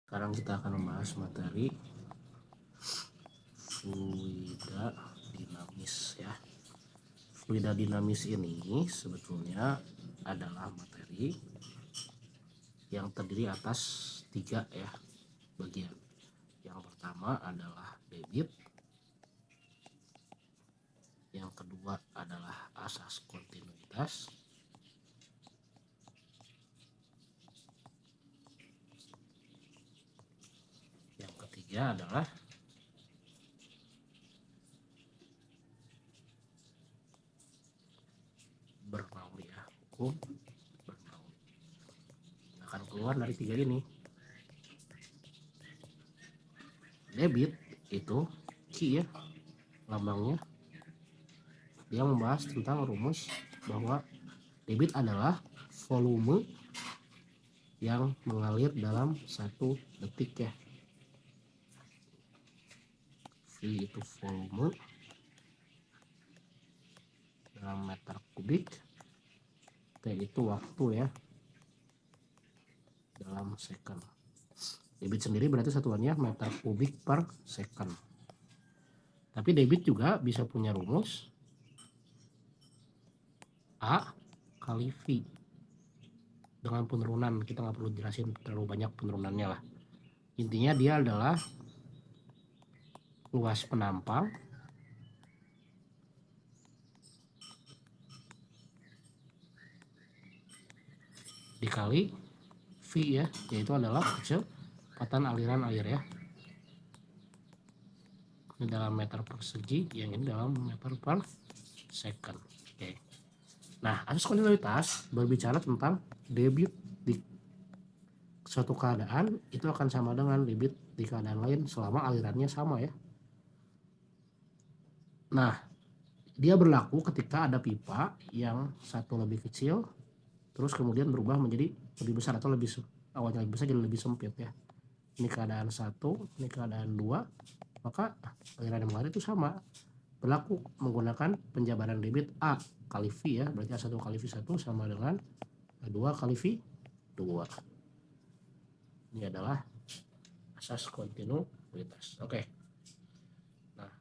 Sekarang kita akan membahas materi fluida dinamis ya. Fluida dinamis ini sebetulnya adalah materi yang terdiri atas 3 ya bagian. Yang pertama adalah debit, yang kedua adalah asas kontinuitas, yang ketiga adalah Bernoulli ya, hukum Bernoulli. Akan keluar dari 3 ini. Debit itu Q ya, lambangnya. Dia membahas tentang rumus bahwa debit adalah volume yang mengalir dalam 1 detik ya. V itu volume dalam meter kubik, T itu waktu ya dalam second. Debit sendiri berarti satuannya meter kubik per second. Tapi debit juga bisa punya rumus A kali V dengan penurunan. Kita nggak perlu jelasin terlalu banyak penurunannya lah. Intinya dia adalah luas penampang dikali V ya, yaitu adalah kecepatan aliran air ya. Ini dalam meter persegi, yang ini dalam meter per second. Oke. Nah, asas kontinuitas berbicara tentang debit di suatu keadaan itu akan sama dengan debit di keadaan lain selama alirannya sama ya. Nah, dia berlaku ketika ada pipa yang satu lebih kecil terus kemudian berubah menjadi lebih besar atau awalnya lebih besar jadi lebih sempit ya. Ini keadaan 1, ini keadaan 2, maka aliran yang mengalir itu sama. Berlaku menggunakan penjabaran debit A kali V ya, berarti A1 kali V1 sama dengan A2 kali V2. Ini adalah asas kontinuitas. Oke. Nah,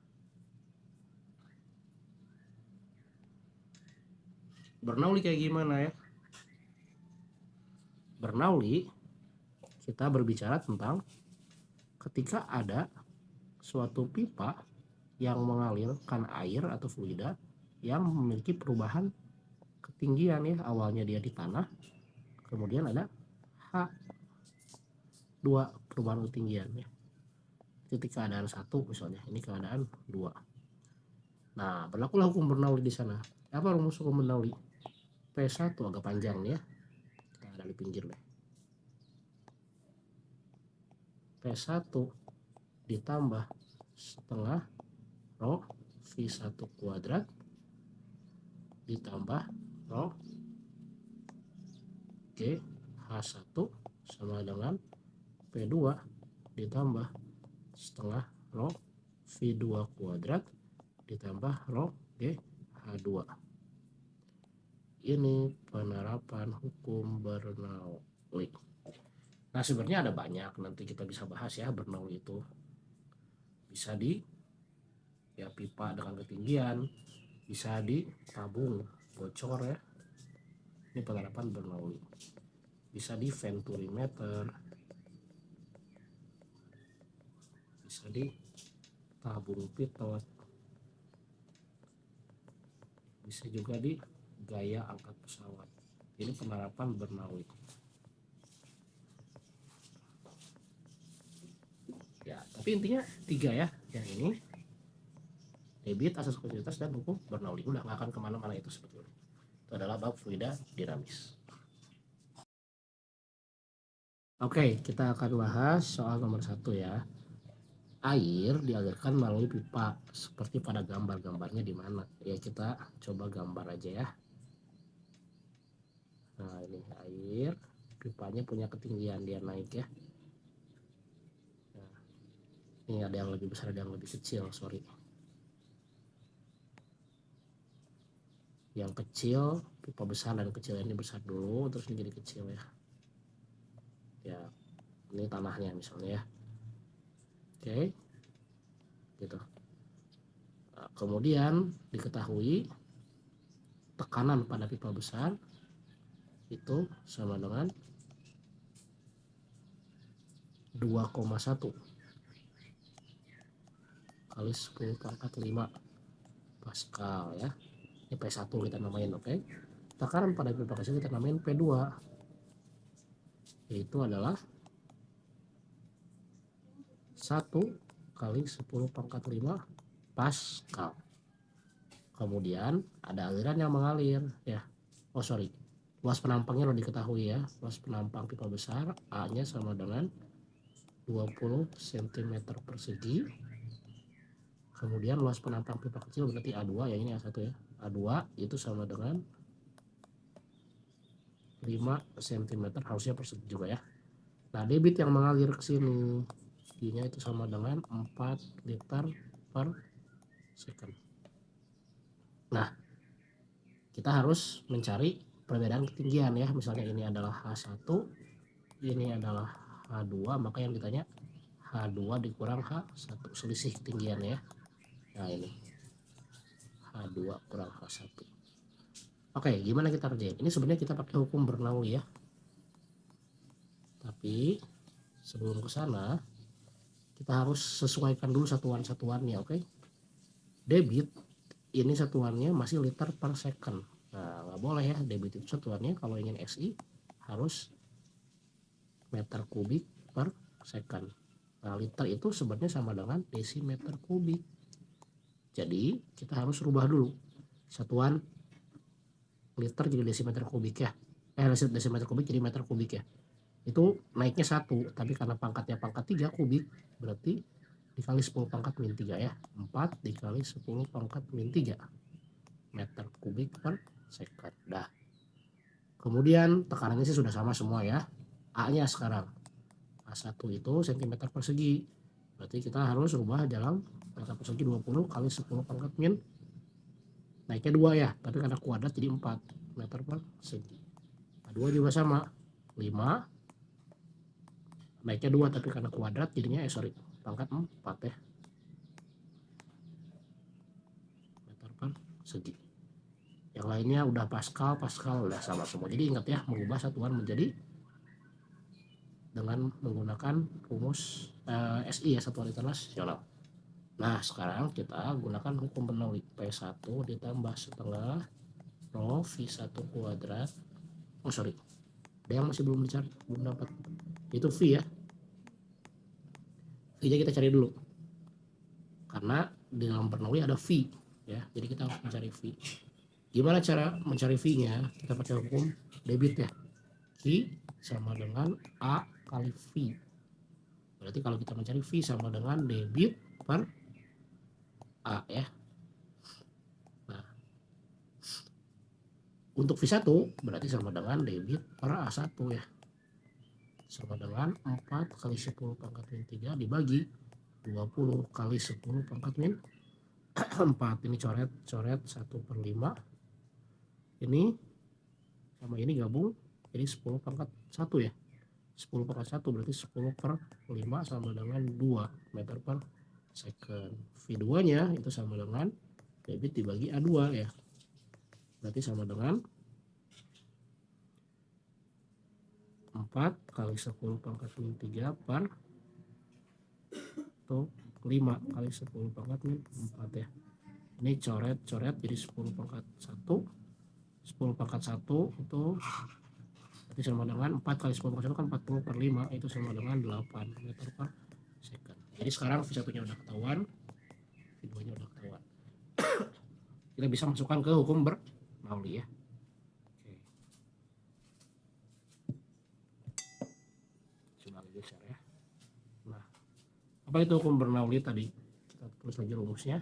Bernoulli kayak gimana ya? Bernoulli kita berbicara tentang ketika ada suatu pipa yang mengalirkan air atau fluida yang memiliki perubahan ketinggian ya. Awalnya dia di tanah, kemudian ada H2 perubahan ketinggian ya. Itu keadaan 1 misalnya, ini keadaan 2. Nah, berlakulah hukum Bernoulli di sana. Apa rumus hukum Bernoulli? P1 agak panjang nih ya. Kita ada di pinggir deh. P1 ditambah setengah rho V1 kuadrat ditambah rho G H1 sama dengan P2 ditambah setengah rho V2 kuadrat ditambah rho G H2. Ini penerapan hukum Bernoulli. Nah, sebenarnya ada banyak, nanti kita bisa bahas ya. Bernoulli itu bisa di ya pipa dengan ketinggian, bisa di tabung bocor ya. Ini penerapan Bernoulli. Bisa di venturimeter, bisa di tabung pitot, bisa juga di gaya angkat pesawat. Ini penerapan Bernoulli. Ya, tapi intinya 3 ya. Yang ini debit, asas kontinuitas, dan hukum Bernoulli. Udah nggak akan kemana-mana itu sebetulnya. Itu adalah bab fluida dinamis. Oke, kita akan bahas soal nomor 1 ya. Air dialirkan melalui pipa seperti pada gambar-gambarnya di mana. Ya, kita coba gambar aja ya. Nah, ini air, pipanya punya ketinggian, dia naik ya. Nah, ini ada yang lebih besar, ada yang lebih kecil, sorry. Yang kecil, pipa besar dan kecil ini besar dulu, terus ini jadi kecil ya. Ya, Ini tanahnya misalnya ya. Oke, gitu. Nah, kemudian diketahui tekanan pada pipa besar itu sama dengan 2,1 kali 10 pangkat 5 Pascal ya. Ini P1 kita namain, oke. Tekanan pada pipa kecil kita namain P2, yaitu adalah 1 kali 10 pangkat 5 Pascal. Kemudian ada aliran yang mengalir ya. Oh sorry, luas penampangnya lo diketahui ya. Luas penampang pipa besar A nya sama dengan 20 cm persegi. Kemudian luas penampang pipa kecil berarti A2 ya, ini A1 ya. A2 itu sama dengan 5 cm harusnya persegi juga ya. Nah, debit yang mengalir ke sini I-nya itu sama dengan 4 liter per second. Nah, kita harus mencari perbedaan ketinggian ya. Misalnya ini adalah H1, ini adalah H2, maka yang ditanya H2 dikurang H1, selisih ketinggian ya. Nah, ini H2 kurang H1. Oke, gimana kita kerjain? Ini sebenarnya kita pakai hukum Bernoulli ya. Tapi sebelum ke sana, kita harus sesuaikan dulu satuan-satuannya, oke? Debit ini satuannya masih liter per second. Nah, nggak boleh ya, debit itu satuannya kalau ingin SI harus meter kubik per second. Nah, liter itu sebenarnya sama dengan desimeter kubik. Jadi kita harus rubah dulu satuan liter jadi desimeter kubik ya. Desimeter kubik jadi meter kubik ya. Itu naiknya 1, tapi karena pangkatnya pangkat 3 kubik, berarti dikali 10 pangkat min 3 ya. 4 dikali 10 pangkat min 3 meter kubik per second. Dah. Kemudian tekanannya sih sudah sama semua ya. A-nya sekarang A1 itu cm persegi. Berarti kita harus rubah dalam meter persegi 20 kali 10 pangkat min. Naiknya 2 ya, tapi karena kuadrat jadi 4 meter persegi. A2 juga sama. 5. Naiknya 2 tapi karena kuadrat jadinya pangkat 4 ya. Meter persegi. Yang lainnya udah Pascal udah sama semua. Jadi ingat ya, mengubah satuan menjadi dengan menggunakan rumus SI ya, satuan internasional. Nah, sekarang kita gunakan hukum Bernoulli. P1 ditambah setengah rho V1 kuadrat. Oh sorry, ada yang masih belum dicari, belum dapat. Itu V ya. V-nya kita cari dulu. Karena di dalam Bernoulli ada V ya. Jadi kita harus mencari V. Gimana cara mencari V-nya? Kita pakai hukum debit ya. Q sama dengan A kali V. Berarti kalau kita mencari V sama dengan debit per A ya. Nah, untuk V1 berarti sama dengan debit per A1 ya. Sama dengan 4 kali 10 pangkat min 3 dibagi 20 kali 10 pangkat min 4. Ini coret 1/5. Ini sama ini gabung jadi 10 pangkat 1 ya. 10 pangkat 1 berarti 10/5 sama dengan 2 meter per second. V2 nya itu sama dengan debit dibagi A2 ya. Berarti sama dengan 4 kali 10 pangkat min 3 per atau 5 kali 10 pangkat min 4 ya. Ini coret jadi 10 pangkat 1. 10 pangkat 1 itu berarti sama dengan 4 kali 10 pangkat 1 kan 40/5, itu sama dengan 8 meter per second. Jadi sekarang V1 nya udah ketahuan, V2 nya udah ketahuan. Kita bisa masukkan ke hukum Bernoulli ya. Oke. Sudah geser ya. Nah, apa itu hukum Bernoulli tadi? Kita tulis lagi rumusnya.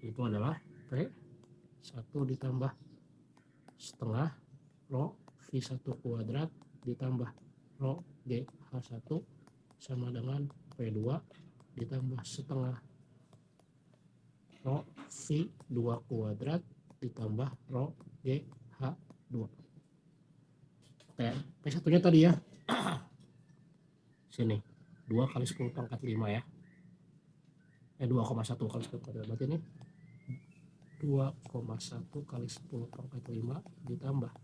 Itu adalah P1 ditambah setengah rho V1 kuadrat ditambah rho GH1 sama dengan P2 ditambah setengah rho V2 kuadrat ditambah rho GH2. Oke, P1 nya tadi ya Sini 2 kali 10 pangkat 5 ya. 2,1 kali 10 pangkat 5. Berarti ini 2,1 kali 10 pangkat 5 ditambah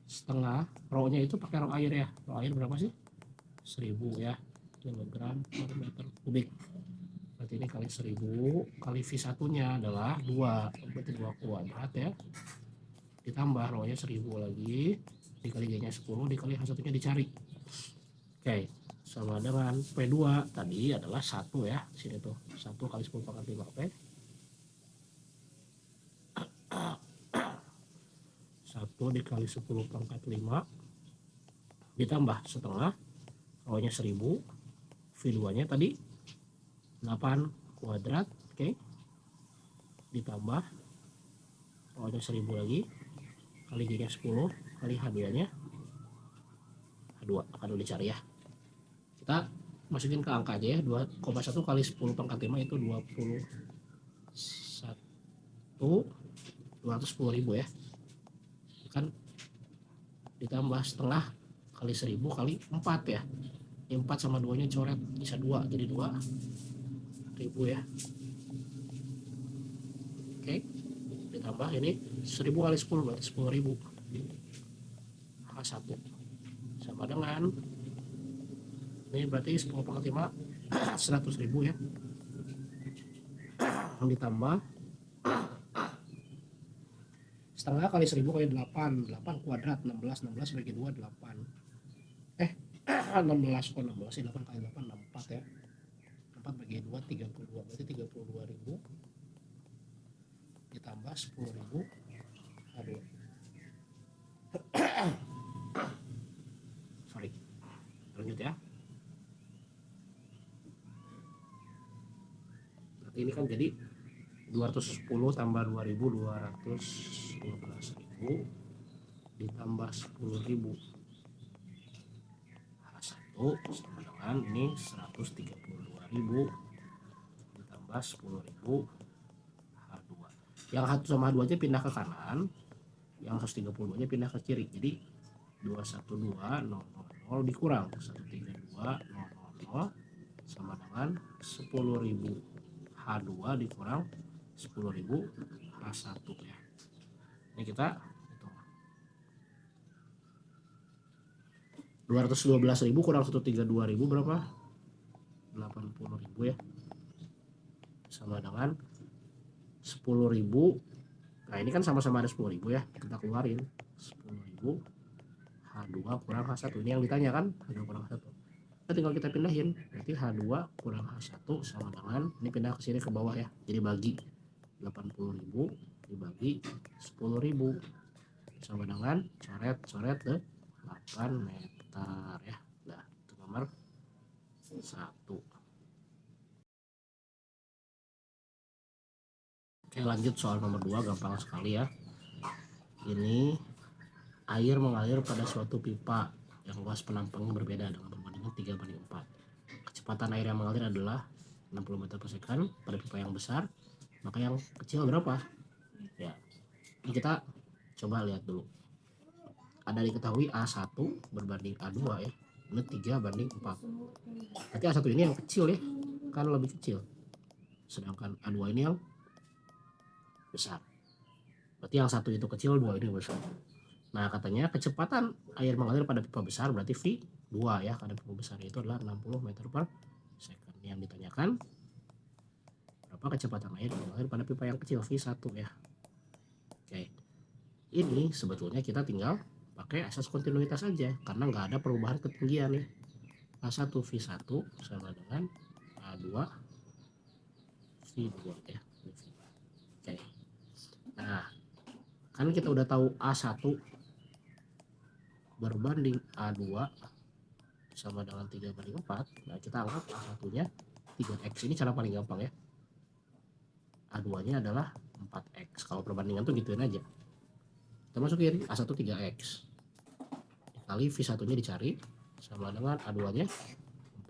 setengah, rho-nya itu pakai rho air ya. Rho air berapa sih? 1000 ya, kilogram per meter kubik. Berarti ini kali 1000 kali V1 nya adalah 2, berarti 2 kuadrat ya, ditambah rho-nya 1000 lagi, dikali G-nya 10, dikali H1 nya dicari. Oke, sama dengan P2 tadi adalah 1 ya, sini tuh 1 kali 10 pangkat 5 P 1 dikali 10 pangkat 5 ditambah setengah, rho-nya 1000, V2 nya tadi 8 kuadrat, oke, ditambah rho-nya 1000 lagi, kali G-nya 10, kali H2 nya H2 akan dulu dicari ya. Kita masukin ke angka aja ya, 2,1 kali 10 pangkat 5 itu 210.000 ya, kan, ditambah setengah kali 1000 kali 4 ya, 4 sama 2 nya coret, bisa 2, jadi 2.000 ya. Oke, ditambah ini 1000 kali 10 berarti 10.000, H1 sama dengan ini berarti 10 pangkat 5 100.000 ya, ditambah setengah kali 1000 kali 8 kuadrat, 16 bagi 2 8, 16 kok 16 sih, 8 kali 8 64 ya, 4 bagi 2 32, berarti 32.000 ditambah 10.000 H2. Sorry, lanjut ya. Berarti ini kan jadi 210 tambah 2.000 212.000 ditambah 10.000 H1 sama dengan ini 132.000 ditambah 10.000 H2. Yang H1 sama H2 nya pindah ke kanan, yang 132 nya pindah ke kiri, jadi 212.000 dikurang 132.000 sama dengan 10.000 H2 dikurang 10.000 H1 ya. Ini kita hitung 212.000 kurang 132.000 berapa? 80.000 ya, sama dengan 10.000. Nah ini kan sama-sama ada 10.000 ya, kita keluarin 10.000 H2 kurang H1, ini yang ditanya kan, H2 kurang H1. Nah, tinggal kita pindahin, berarti H2 kurang H1 sama dengan, ini pindah ke sini ke bawah ya, jadi bagi 80.000 dibagi 10.000 sama dengan coret ke 8 meter ya. Nah, itu nomor 1. Oke, lanjut soal nomor 2, gampang sekali ya. Ini air mengalir pada suatu pipa yang luas penampangnya berbeda dengan perbandingan 3:4. Kecepatan air yang mengalir adalah 60 meter per second pada pipa yang besar, maka yang kecil berapa? Ya, ini kita coba lihat dulu. Ada diketahui A1 berbanding A2 ya, ini 3:4. Berarti A1 ini yang kecil ya, kan lebih kecil, sedangkan A2 ini yang besar. Berarti yang satu itu kecil, 2 ini besar. Nah, katanya kecepatan air mengalir pada pipa besar berarti V2 ya, karena pipa besar itu adalah 60 meter per second. Yang ditanyakan berapa kecepatan air mengalir pada pipa yang kecil, V1 ya. Oke, ini sebetulnya kita tinggal pakai asas kontinuitas saja karena nggak ada perubahan ketinggian ya. A1 V1 sama dengan A2 V2 ya. Oke, nah kan kita udah tahu A1 berbanding A2 sama dengan 3:4. Nah, kita anggap A1 nya 3x, ini cara paling gampang ya. A2 nya adalah 4x, kalau perbandingan tuh gituin aja, kita masukin A1 3x dikali V1 nya dicari sama dengan A2 nya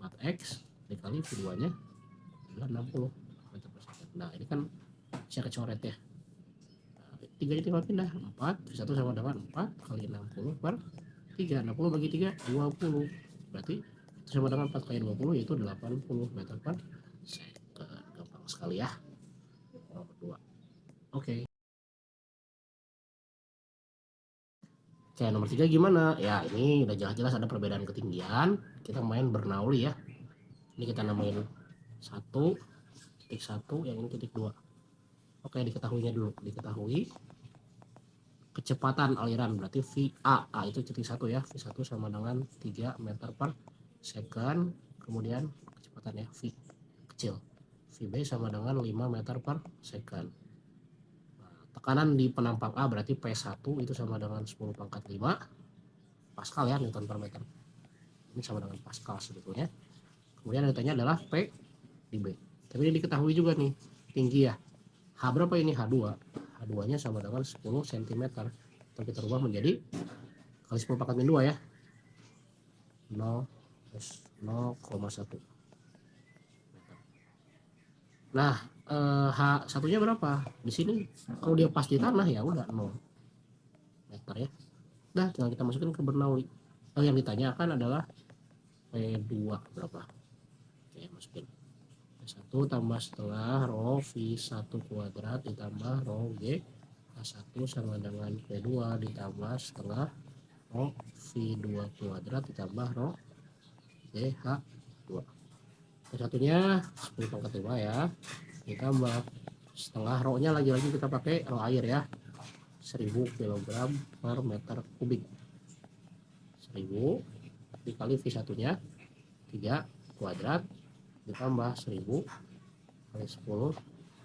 4x dikali V2 nya adalah 60 meter per second. Nah, ini kan bisa kecoret ya. Nah, 3 nya tinggal pindah, 4 V1 sama dengan 4 kali 60 per 3, 60 bagi 3 20, berarti sama dengan 4 kali 20 yaitu 80 meter per second. Gampang sekali ya. Nomor 2. Oke. Oke, nomor 3 gimana? Ya, ini udah jelas-jelas ada perbedaan ketinggian. Kita main Bernoulli ya. Ini kita namain 1.1, yang ini titik 2. Oke, diketahuinya dulu. Diketahui kecepatan aliran berarti VA. Itu titik 1 ya. V1 sama dengan 3 meter per second. Kemudian kecepatan ya V kecil. VB sama dengan 5 meter per second. Tekanan di penampang A berarti P1 itu sama dengan 10 pangkat 5 Pascal ya, Newton per meter. Ini sama dengan Pascal sebetulnya. Kemudian yang ditanya adalah P di B. Tapi ini diketahui juga nih tinggi ya. H berapa ini? H2. H2 nya sama dengan 10 cm. Atau kita rubah menjadi kali 10 pangkat min 2 ya. 0,1. Nah, H satunya berapa? Di sini kalau dia pas di tanah ya udah 0 meter ya. Nah, tinggal kita masukin ke Bernoulli. Yang ditanyakan adalah P2 berapa? Oke, masukin. P1 tambah setengah rho V1 kuadrat ditambah rho G H1 sama dengan P2 ditambah setengah rho V2 kuadrat ditambah rho G H2. P1-nya 10 pangkat 5 ya. Ditambah setengah rho-nya lagi-lagi kita pakai rho air ya. 1000 kg per meter kubik. 1000 dikali V1-nya 3 kuadrat ditambah 1000 kali 10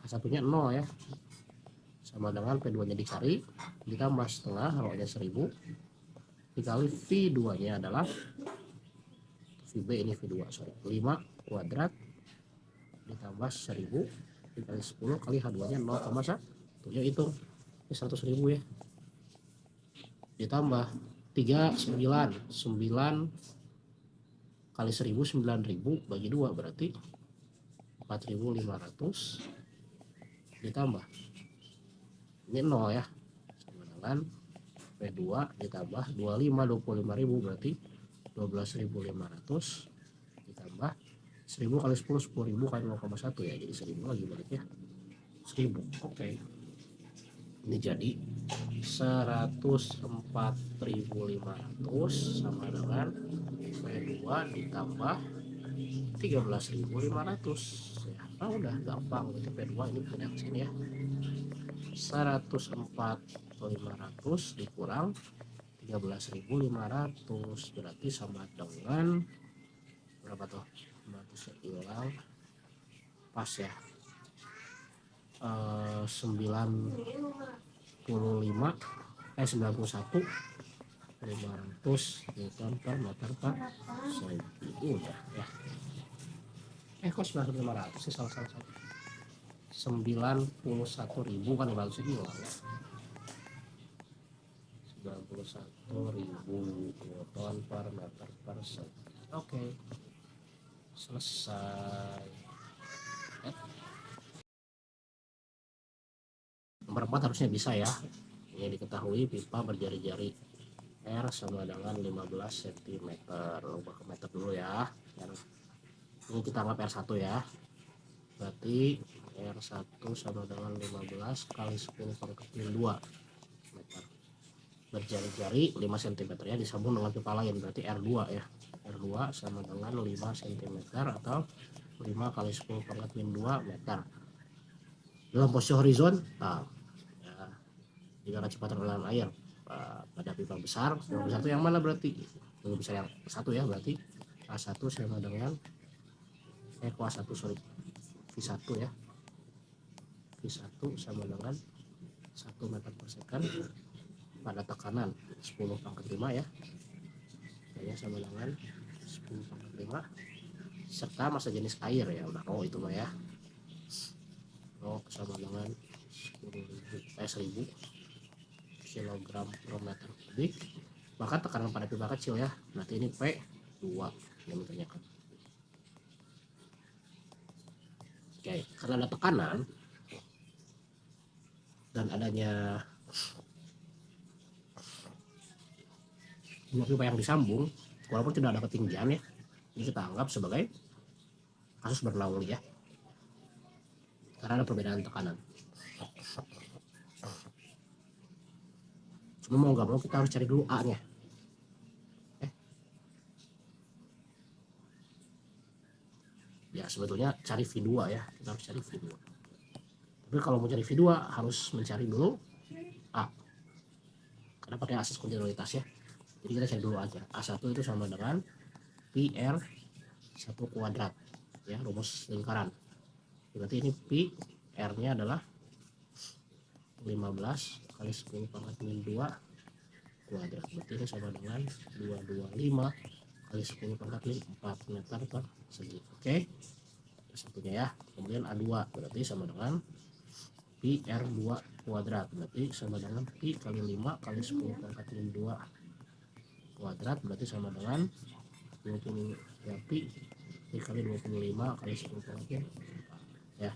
H1-nya 0 ya. Sama dengan P2-nya dicari ditambah setengah rho-nya 1000 dikali V2-nya adalah VB ini V2 sorry 5 kuadrat ditambah 1000 dikali 10 kali H2-nya 0,1 ya itu 100.000 ya. Ditambah 9 kali 1000 9.000 bagi 2 berarti 4.500 ditambah ini 0 ya sama dengan P2 ditambah 25.000 berarti 12.500 ditambah 1000 kali 10 10.000 kali 0,1 ya, jadi 1000 lagi baliknya 1000. Oke. Ini jadi 104.500 sama dengan P2 ditambah 13.500 ya. Udah gampang itu P2 ini pindah ke sini ya. 104.500 dikurang 13.500 berarti sama dengan berapa tuh? 500 hilang pas ya. 91 500 Newton per meter per second udah ya. Kok 9.500 sih salah 91.000 kan 500 hilang ya. 91.000 Newton per meter per second. Oke. Selesai. Nomor 4 harusnya bisa ya. Ini diketahui pipa berjari-jari R sama dengan 15 cm. Ubah ke meter dulu ya. Ini kita anggap R1 ya. Berarti R1 sama dengan 15 kali 10 pangkat min 2 meter. Berjari-jari 5 cm ya, disambung dengan pipa lain berarti R2 ya. R2 sama dengan 5 cm atau 5 kali 10 pangkat min 2 meter. Dalam posisi horizontal ya, jika kecepatan aliran air pada pipa besar, pipa besar itu yang mana berarti? Pipa besar yang satu ya, berarti A1 sama dengan A1 sorry V1 ya. V1 sama dengan 1 meter per second pada tekanan 10 pangkat 5 ya. Ya sama dengan 10 pangkat 5 serta massa jenis air ya, udah itu mah ya. Sama dengan 1000 kg per meter kubik, maka tekanan pada pipa kecil ya, berarti ini P2 yang ditanyakan. Oke, karena ada tekanan dan adanya dua pipa yang disambung, walaupun tidak ada ketinggian ya, Ini kita anggap sebagai kasus Bernoulli ya, karena ada perbedaan tekanan. Cuma mau nggak mau kita harus cari dulu A-nya. Ya sebetulnya cari V2 ya, kita harus cari V2. Tapi kalau mau cari V2 harus mencari dulu A, karena pakai asas kontinuitas ya. Jadi kita cari dulu aja. A1 itu sama dengan Pi R1 kuadrat ya, rumus lingkaran. Berarti ini Pi R-nya adalah 15 kali 10 pangkat min 2 kuadrat. Berarti ini sama dengan 225 kali 10 pangkat min 4 meter persegi. Oke. Satunya ya. Kemudian A2 berarti sama dengan Pi R2 kuadrat. Berarti sama dengan Pi kali 5 kali 10 pangkat min 2 kuadrat. Berarti sama dengan 20 ya, Pi kali 25 kali 10 pangkat min 4 ya.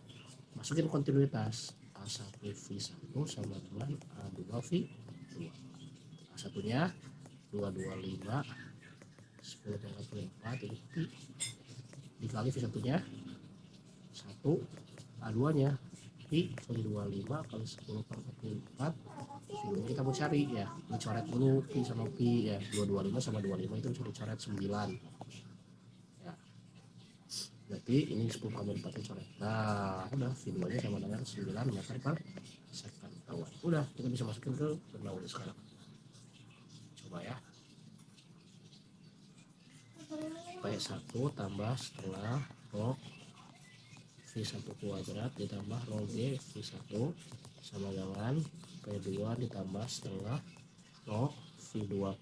Masukin kontinuitas. A1 V1 sama dengan A2 V2. A1-nya 225 10 pangkat min 4 ini Pi dikali V1-nya 1, A2-nya Pi kali 25 kali 10 pangkat min 4. Ini kita mau cari ya, dicoret dulu Pi sama Pi ya, 225 sama 25 itu bisa dicoret 9 ya. Berarti ini 10 pangkat min 4 dicoret. Nah udah V2-nya sama dengan 9 meter per second. Udah kita bisa masukin ke Bernoulli sekarang. Coba ya, P1 tambah setengah log V1 kuadrat ditambah log V1 sama dengan P2 ditambah setengah log V2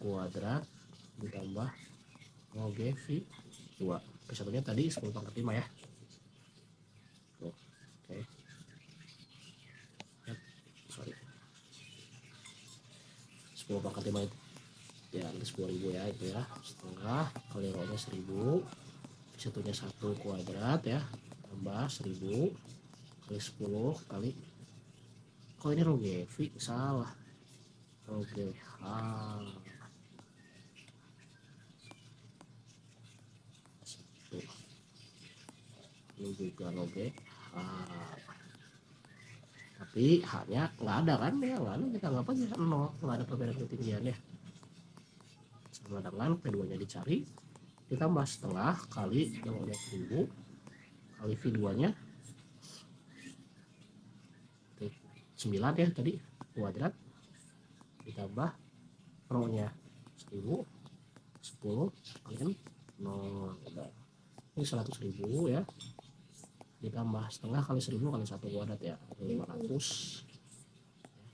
kuadrat ditambah log V2. P1 nya tadi 10 pangkat 5 ya. Oke. Sorry, 10 pangkat 5 itu ya, 10.000 ya, itu ya, setengah kali rho-nya 1000, satunya 1 kuadrat ya, tambah 1000 kali 10 kali, kok ini rho GV salah, rho GH ini juga rho GH, tapi H-nya nggak ada kan ya, nggak ada, kita anggap aja 0, nggak ada perbedaan ketinggian ya. Sama dengan P2 nya dicari ditambah setengah kali yang udah 1000 kali V2 nya 9 ya tadi kuadrat ditambah rho nya 1000 kali 0, ini 100.000 ya, ditambah setengah kali 1000 kali 1 kuadrat ya 500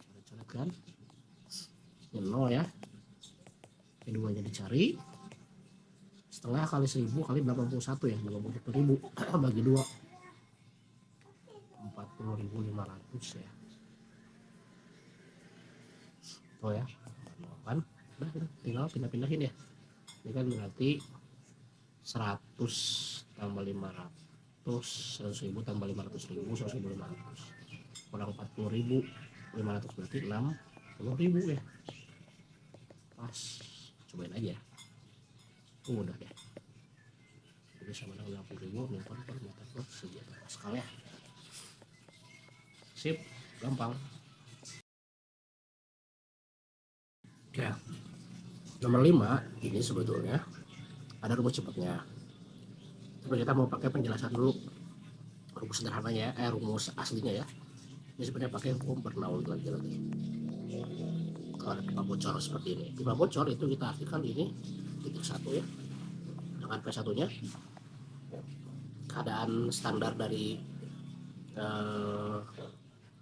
coret-coret kan, ini 0 ya. P2 nya dicari setengah kali 1000 kali 81 ya, 81.000 bagi 2 40.500 ya. Oh ya, kan udah tinggal pindah-pindahin ya. Ini kan berarti 100 tambah 500, 100.000 tambah 500.000, 100.500 kurang 40.500 berarti 60.000 ya. Pas, cobain aja, udah deh. Ini sama dengan 60.000 meter per meter persegi atau Pascal ya. Sip, gampang. Ya, nomor 5 ini sebetulnya ada rumus cepatnya. Tapi kita mau pakai penjelasan dulu rumus sederhananya ya, rumus aslinya ya. Ini sebenarnya pakai hukum Bernoulli lagi-lagi. Kalau ada pipa bocor seperti ini, pipa bocor itu kita artikan ini titik 1 ya, dengan P1 nya keadaan standar dari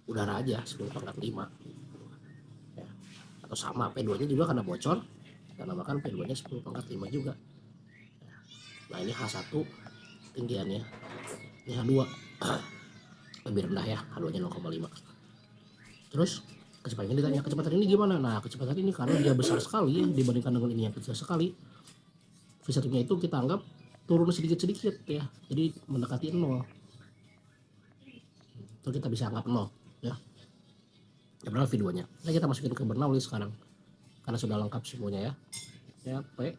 udara aja 10 pangkat 5 ya. Atau sama P2 nya juga karena bocor, kita namakan P2 nya 10 pangkat 5 juga ya. Nah ini H1 tinggiannya, ini H2 lebih rendah ya, H2 nya 0,5. Terus kecepatannya ditanya, kecepatan ini gimana? Nah kecepatan ini karena dia besar sekali ya, dibandingkan dengan ini yang kecil sekali, V1 nya itu kita anggap turun sedikit-sedikit ya, jadi mendekati 0, itu kita bisa anggap 0 ya, berapa V2 nya. Nah kita masukin ke Bernoulli sekarang karena sudah lengkap semuanya ya. Ya P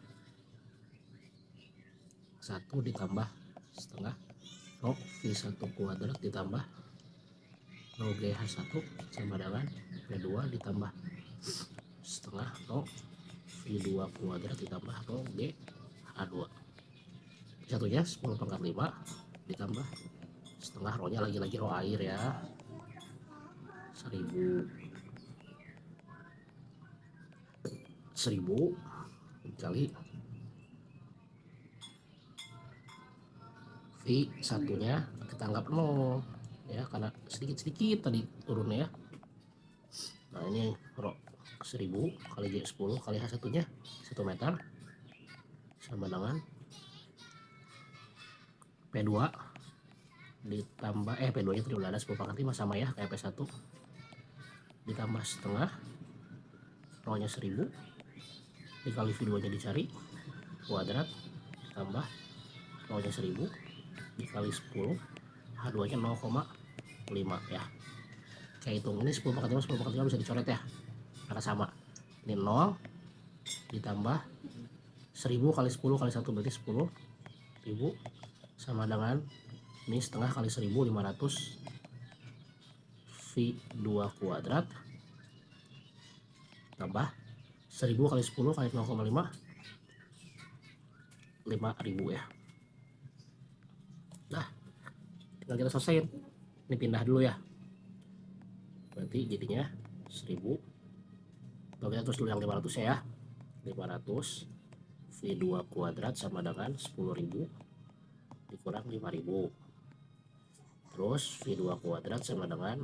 1 ditambah setengah rho V1 kuadrat ditambah rho GH1 sama dengan P2 ditambah setengah rho V2 kuadrat ditambah rho GH2. Satunya 10 pangkat 5 ditambah setengah rho nya lagi-lagi rho air ya, 1000 kali V1 nya kita anggap 0 ya, karena sedikit-sedikit tadi turunnya ya. Nah ini rho 1000 kali G10 kali H1 nya 1 meter sama dengan P2 ditambah P2 nya tadi udah ada 10 pangkat 5 sama ya kayak P1 ditambah setengah rho nya 1000 dikali V2 nya dicari kuadrat ditambah rho nya 1000 dikali 10 H2 nya 0,5 ya. Kayak hitung ini 10 pangkat 5 10 pangkat 5 bisa dicoret ya karena sama, ini 0 ditambah 1000 kali 10 kali 1 berarti 10.000 sama dengan ini setengah kali 1500 V2 kuadrat tambah 1000 kali 10 kali 0,5 5000 ya. Nah tinggal kita selesaiin, ini pindah dulu ya, berarti jadinya 1000. Kalau kita terus dulu yang 500 ya, 500 V2 kuadrat sama dengan 10.000 dikurang 5000, terus V2 kuadrat sama dengan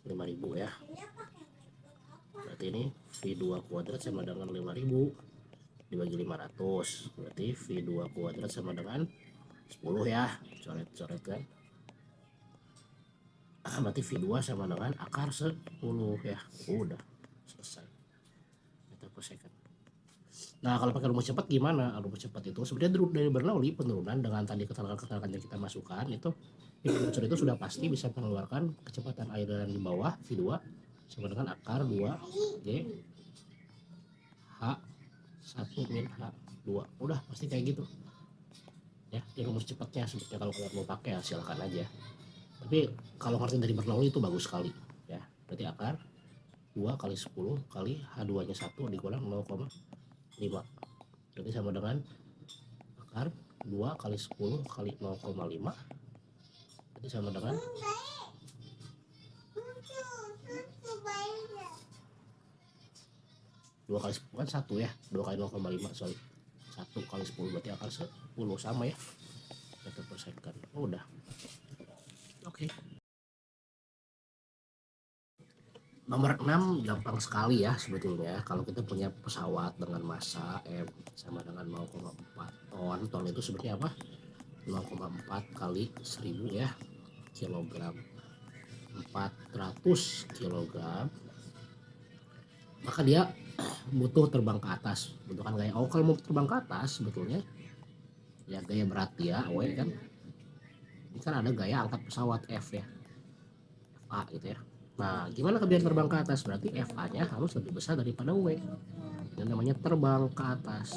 5000 ya, berarti ini V2 kuadrat sama dengan 5000 dibagi 500 berarti V2 kuadrat sama dengan 10 ya, coret-coret kan. Berarti V2 sama dengan akar 10 ya, udah selesai meter per second. Nah kalau pakai rumus cepat gimana? Rumus cepat itu sebenarnya dari Bernoulli penurunan dengan tadi keterangan yang kita masukkan itu unsur itu sudah pasti bisa mengeluarkan kecepatan aliran di bawah V2 sama dengan akar 2 G H1 min H2, udah pasti kayak gitu ya di rumus cepatnya. Sebenarnya kalau kalian mau pakai ya silahkan aja, tapi kalau ngerti dari Bernoulli itu bagus sekali ya. Berarti akar 2 kali 10 kali H2 nya 1 dikurang 0,5 berarti sama dengan akar 2 kali 10 kali 0,5 berarti sama dengan 2 kali 10 kan 1 ya, 2 kali 0,5 sorry 1 kali 10 berarti akar 10 sama ya meter per second. Udah oke. Nomor 6 gampang sekali ya sebetulnya. Kalau kita punya pesawat dengan massa M sama dengan 0,4 ton. Ton itu sebenarnya apa? 0,4 kali 1000 ya, kilogram. 400 kilogram. Maka dia butuh terbang ke atas. Butuhkan gaya. Oh kalau mau terbang ke atas sebetulnya ya gaya berat dia W kan. Ini kan ada gaya angkat pesawat F ya. FA gitu ya. Nah, gimana biar terbang ke atas? Berarti FA-nya harus lebih besar daripada W. Ini namanya terbang ke atas.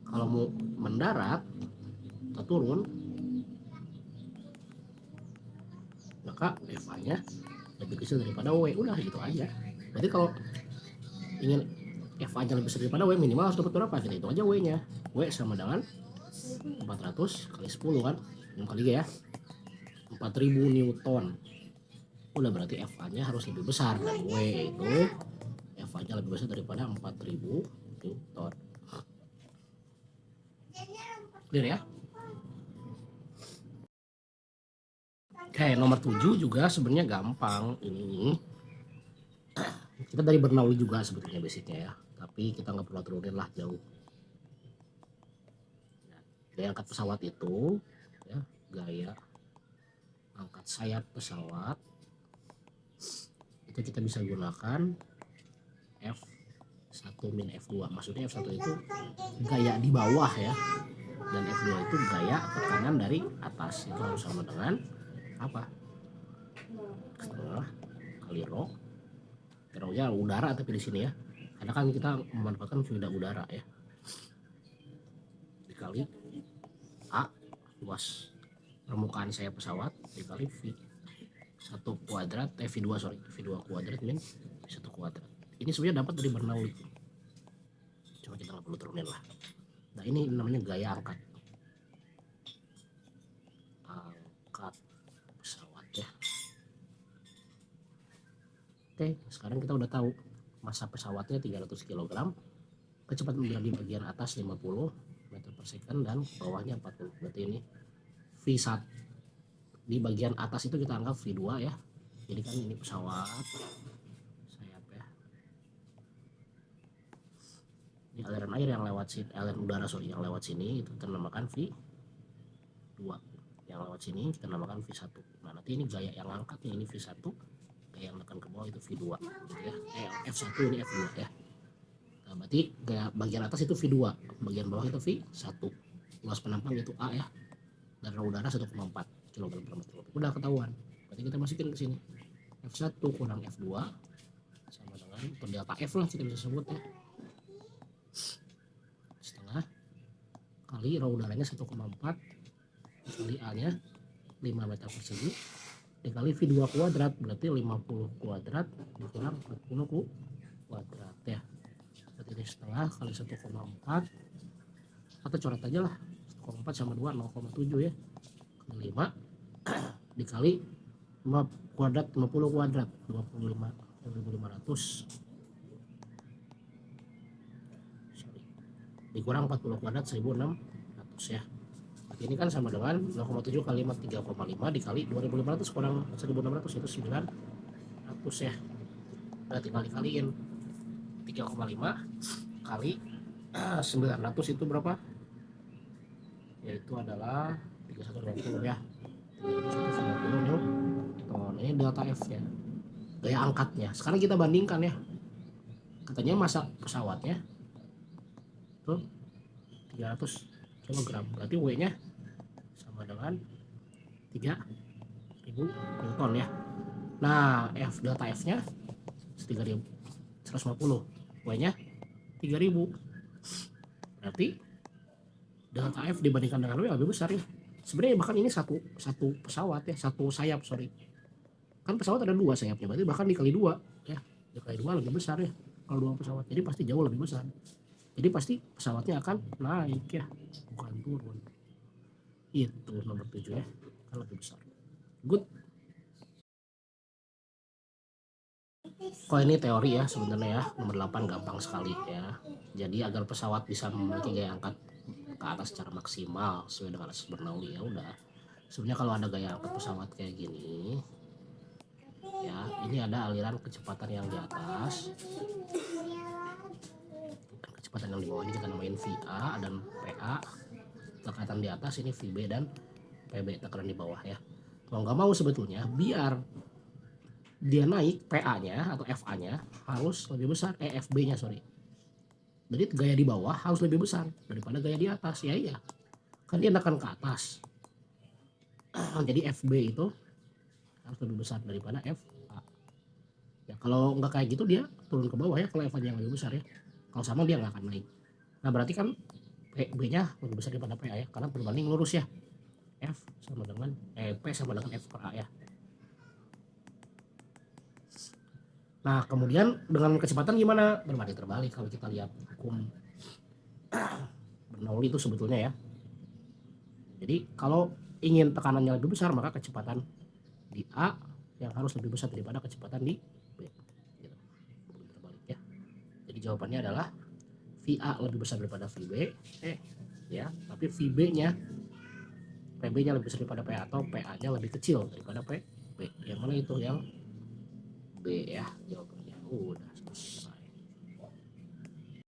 Kalau mau mendarat atau turun, maka FA-nya lebih kecil daripada W. Udah gitu aja. Berarti kalau ingin FA-nya lebih besar daripada W, minimal harus dapat berapa? Kita hitung aja W-nya. W sama dengan 400 kali 10 kan? 6 kali ya. 4000 Newton. Udah berarti FA-nya harus lebih besar, dan W itu FA-nya lebih besar daripada 4000 Newton. Clear ya? Oke, nomor 7 juga sebenarnya gampang ini. Kita dari Bernoulli juga sebetulnya basicnya ya, tapi kita nggak perlu turunin lah jauh. Gaya angkat pesawat itu ya, gaya angkat sayap pesawat itu kita bisa gunakan F1 min F2. Maksudnya F1 itu gaya di bawah ya, dan F2 itu gaya tekanan dari atas. Itu harus sama dengan apa? Setengah kali rho. Rho nya udara tapi di sini ya. karena kan kita memanfaatkan fluida udara ya, dikali A luas permukaan sayap pesawat dikali V1 kuadrat V2 sorry V2 kuadrat min V1 kuadrat. Ini sebenarnya dapat dari Bernoulli, cuma kita nggak perlu turunin lah. Nah ini namanya gaya angkat pesawat ya. Oke, sekarang kita udah tahu massa pesawatnya 300 kg, kecepatan udara di bagian atas 50 meter per second dan bawahnya 40. Berarti ini V1 di bagian atas itu kita anggap V2 ya. Jadi kan ini pesawat sayap ya. Ini aliran air yang lewat sini, aliran udara yang lewat sini itu kita namakan V2. Yang lewat sini kita namakan V1. Nah, nanti ini gaya yang angkatnya ini V1, gaya yang menekan ke bawah itu V2 gitu ya. F1 ini F2 ya. Nah, berarti gaya bagian atas itu V2, bagian bawah itu V1. Luas penampang itu A ya. Dan udara 1,4 kg per meter. Udah ketahuan. Berarti kita masukin ke sini. F1 kurang F2 sama dengan atau delta F lah kita bisa sebut ya. Setengah kali rho udaranya 1,4 kali A nya 5 meter persegi dikali V2 kuadrat, berarti 50 kuadrat dikurang 40 kuadrat ya. Berarti ini setengah kali 1,4 atau coret aja lah, 1,4 sama 2 0,7 ya, kali 5 dikali 5 kuadrat 50 kuadrat 25.500 dikurang 40 kuadrat 1.600 ya. Berarti ini kan sama dengan 0,7 kali 5 3,5 dikali 2.500 kurang 1.600 itu 900 ya. Berarti kali-kaliin 3,5 kali 900 itu berapa? Yaitu adalah 3120 ya. 3120 Newton. Ini delta F ya. Gaya angkatnya. Sekarang kita bandingkan ya. Katanya massa pesawatnya tuh 300 kg. Berarti W-nya sama dengan 3000 Newton ya. Nah, delta F-nya 150, W-nya 3000. Berarti delta F dibandingkan dengan W lebih besar ya. Sebenarnya bahkan ini satu pesawat ya, satu sayap sorry. Kan pesawat ada 2 sayapnya, berarti bahkan dikali 2 ya. Dikali 2 lebih besar ya kalau 2 pesawat. Jadi pasti jauh lebih besar. Jadi pasti pesawatnya akan naik ya, bukan turun. Itu nomor 7 ya, kan lebih besar. Good. Kok ini teori ya sebenarnya ya. Nomor 8 gampang sekali ya. Jadi agar pesawat bisa memiliki gaya angkat ke atas secara maksimal sesuai dengan asas Bernoulli ya udah. Sebenarnya kalau ada gaya angkat pesawat kayak gini ya, ini ada aliran kecepatan yang di atas, kecepatan yang di bawah ini kita namain VA dan PA. Tekanan di atas ini VB dan PB, tekanan di bawah ya. Mau nggak mau sebetulnya biar dia naik PA-nya atau FA-nya harus lebih besar, FB-nya sorry. Jadi gaya di bawah harus lebih besar daripada gaya di atas ya. Iya, kan dia akan ke atas. Jadi FB itu harus lebih besar daripada FA. Ya kalau nggak kayak gitu dia turun ke bawah ya kalau FA-nya yang lebih besar ya. Kalau sama dia nggak akan naik. Nah berarti kan PB-nya lebih besar daripada PA ya, karena berbanding lurus ya. F sama dengan P sama dengan F per A ya. Nah kemudian dengan kecepatan gimana? Berbanding terbalik kalau kita lihat hukum Bernoulli itu sebetulnya ya. Jadi kalau ingin tekanannya lebih besar maka kecepatan di A yang harus lebih besar daripada kecepatan di B. Gitu. Terbalik ya. Jadi jawabannya adalah VA lebih besar daripada VB, ya, tapi VB-nya, PB-nya lebih besar daripada PA atau PA-nya lebih kecil daripada PB. Yang mana itu? Yang B ya jawabannya. Udah selesai.